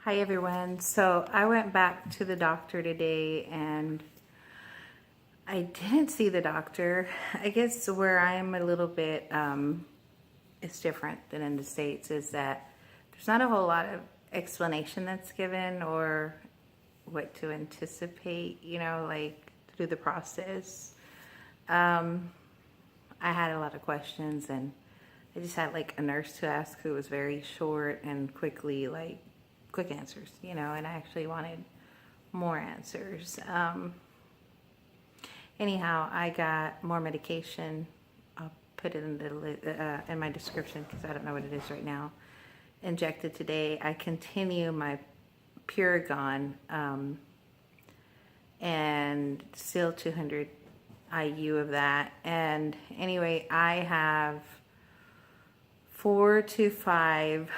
Hi everyone. So I went back to the doctor today and I didn't see the doctor. I guess where I'm a little bit, it's different than in the States is that there's not a whole lot of explanation that's given or what to anticipate, like through the process. I had a lot of questions and I just had like a nurse to ask who was very short and quick answers, and I actually wanted more answers. Anyhow, I got more medication. I'll put it in my description because I don't know what it is right now. Injected today. I continue my Puregon and still 200 IU of that. And anyway, I have 4 to 5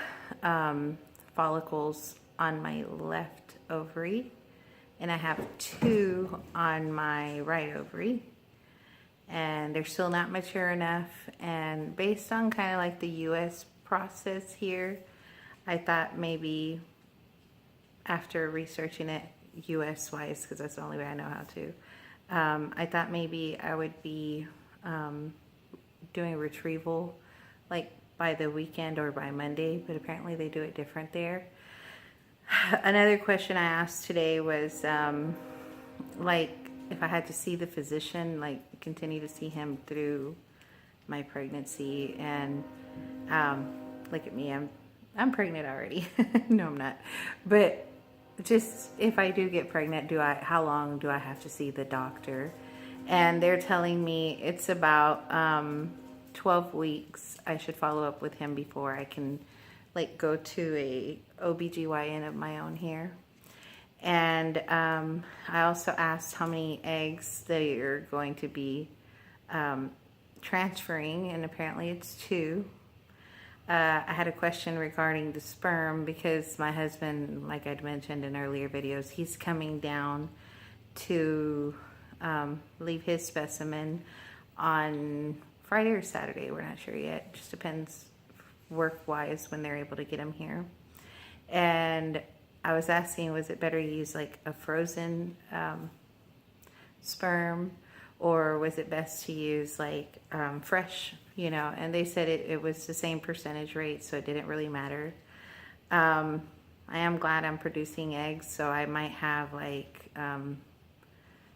follicles on my left ovary, and I have 2 on my right ovary, and they're still not mature enough. And based on kind of like the US process here, I thought maybe after researching it US wise, because that's the only way I know how to, I thought maybe I would be doing retrieval like by the weekend or by Monday, but apparently they do it different there. Another question I asked today was like if I had to see the physician, like continue to see him through my pregnancy. And look at me, I'm pregnant already. No, I'm not. But just if I do get pregnant, how long do I have to see the doctor? And they're telling me it's about 12 weeks. I should follow up with him before I can like go to a OBGYN of my own here. And I also asked how many eggs they are going to be transferring, and apparently it's 2. I had a question regarding the sperm because my husband, like I'd mentioned in earlier videos, he's coming down to leave his specimen on Friday or Saturday. We're not sure yet. Just depends work-wise when they're able to get him here. And I was asking, was it better to use like a frozen sperm, or was it best to use like fresh, and they said it was the same percentage rate, so it didn't really matter. I am glad I'm producing eggs, so I might have like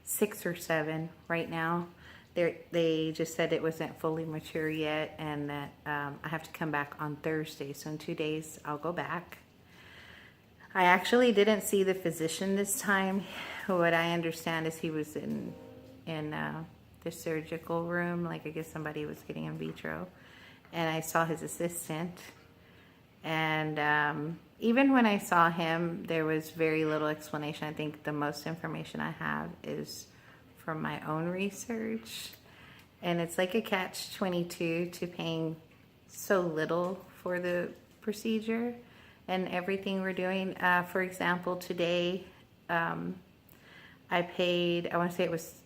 6 or 7 right now. They just said it wasn't fully mature yet, and that I have to come back on Thursday, so in 2 days I'll go back. I actually didn't see the physician this time. What I understand is he was in the surgical room, like I guess somebody was getting in vitro, and I saw his assistant. And even when I saw him, there was very little explanation. I think the most information I have is from my own research, and it's like a catch-22 to paying so little for the procedure and everything we're doing. For example, today I paid, I want to say it was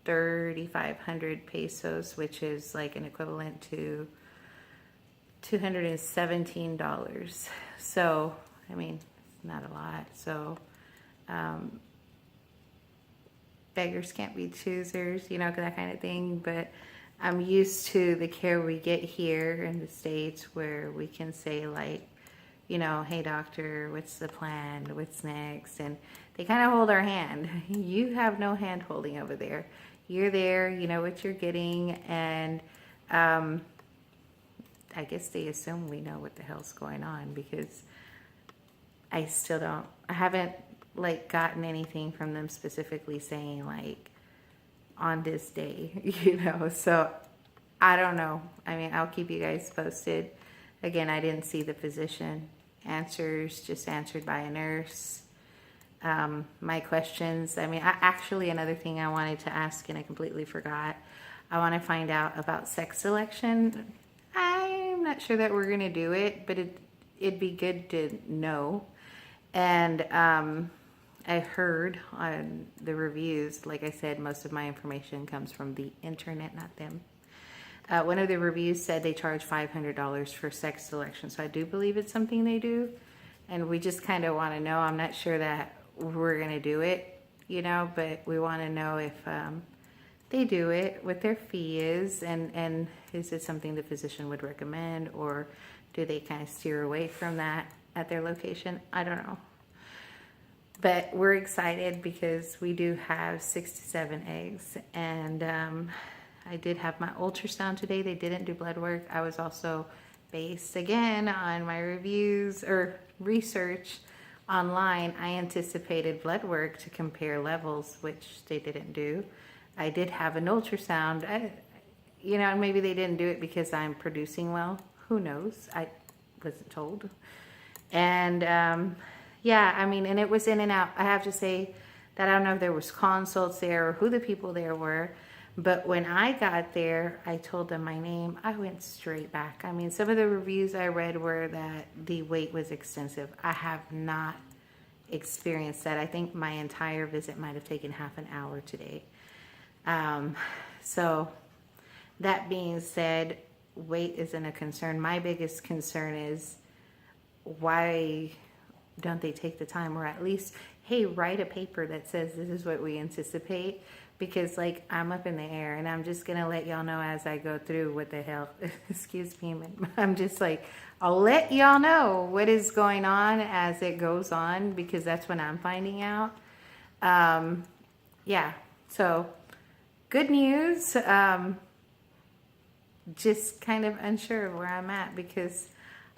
3,500 pesos, which is like an equivalent to $217. So I mean, it's not a lot. So beggars can't be choosers, that kind of thing. But I'm used to the care we get here in the States, where we can say like, hey doctor, what's the plan? What's next? And they kind of hold our hand. You have no hand holding over there. You're there, you know what you're getting. And I guess they assume we know what the hell's going on, because I still don't. I haven't like gotten anything from them specifically saying like on this day, so I don't know. I mean, I'll keep you guys posted. Again, I didn't see the physician. Answers just answered by a nurse. My questions, I mean, actually another thing I wanted to ask and I completely forgot. I want to find out about sex selection. I'm not sure that we're going to do it, but it'd be good to know. And I heard on the reviews, like I said, most of my information comes from the internet, not them. One of the reviews said they charge $500 for sex selection, so I do believe it's something they do. and we just kind of want to know. I'm not sure that we're going to do it, you know, but we want to know if they do it, what their fee is, and is it something the physician would recommend, or do they kind of steer away from that at their location? I don't know. But we're excited because we do have 6 to 7 eggs, and I did have my ultrasound today. They didn't do blood work. I was also based again on my reviews or research online. I anticipated blood work to compare levels, which they didn't do. I did have an ultrasound. You know, maybe they didn't do it because I'm producing well. Who knows? I wasn't told. And yeah, I mean, and it was in and out. I have to say that I don't know if there was consults there or who the people there were. But when I got there, I told them my name. I went straight back. I mean, some of the reviews I read were that the wait was extensive. I have not experienced that. I think my entire visit might have taken half an hour today. So that being said, wait isn't a concern. My biggest concern is why don't they take the time, or at least, hey, write a paper that says this is what we anticipate, because like I'm up in the air, and I'm just gonna let y'all know as I go through what the hell, excuse me, I'm just like, I'll let y'all know what is going on as it goes on, because that's when I'm finding out. Yeah, so good news. Just kind of unsure of where I'm at, because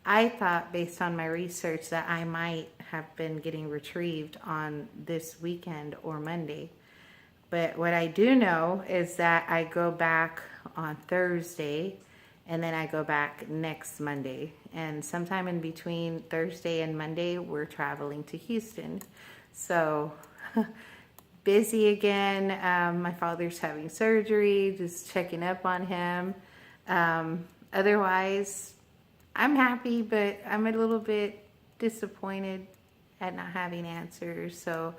I thought, based on my research, that I might have been getting retrieved on this weekend or Monday. But what I do know is that I go back on Thursday, and then I go back next Monday. And sometime in between Thursday and Monday, we're traveling to Houston. So busy again. My father's having surgery, just checking up on him. Otherwise, I'm happy, but I'm a little bit disappointed at not having answers. So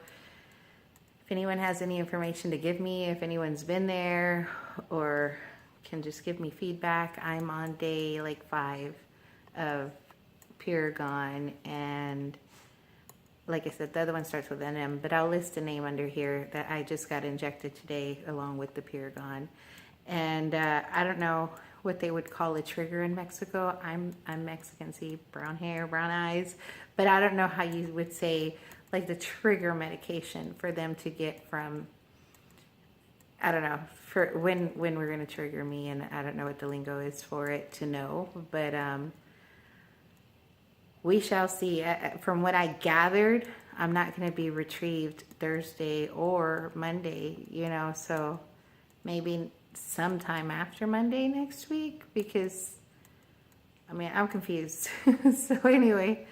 if anyone has any information to give me, if anyone's been there or can just give me feedback, I'm on day like 5 of Puregon, and like I said, the other one starts with an M, but I'll list a name under here that I just got injected today along with the Puregon. And I don't know what they would call a trigger in Mexico. I'm Mexican, see, brown hair, brown eyes, but I don't know how you would say like the trigger medication for them to get from, I don't know, for when we're going to trigger me, and I don't know what the lingo is for it to know, but we shall see. From what I gathered, I'm not going to be retrieved Thursday or Monday, you know, so maybe sometime after Monday next week, because I mean, I'm confused. So anyway,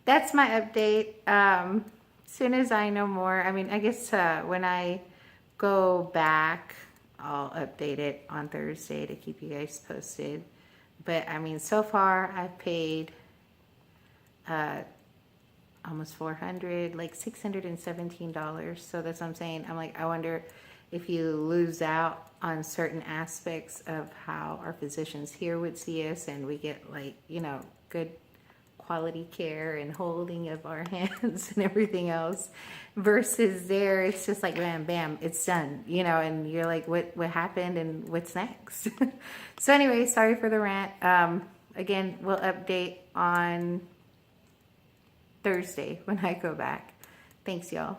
that's my update. As soon as I know more, I mean, I guess when I go back, I'll update it on Thursday to keep you guys posted. But I mean, so far I've paid almost $400, like $617. So that's what I'm saying. I'm like, I wonder if you lose out on certain aspects of how our physicians here would see us, and we get like, you know, good quality care and holding of our hands and everything else, versus there it's just like bam bam, it's done, you know, and you're like, what happened and what's next? So anyway, sorry for the rant. Again, we'll update on Thursday when I go back. Thanks, y'all.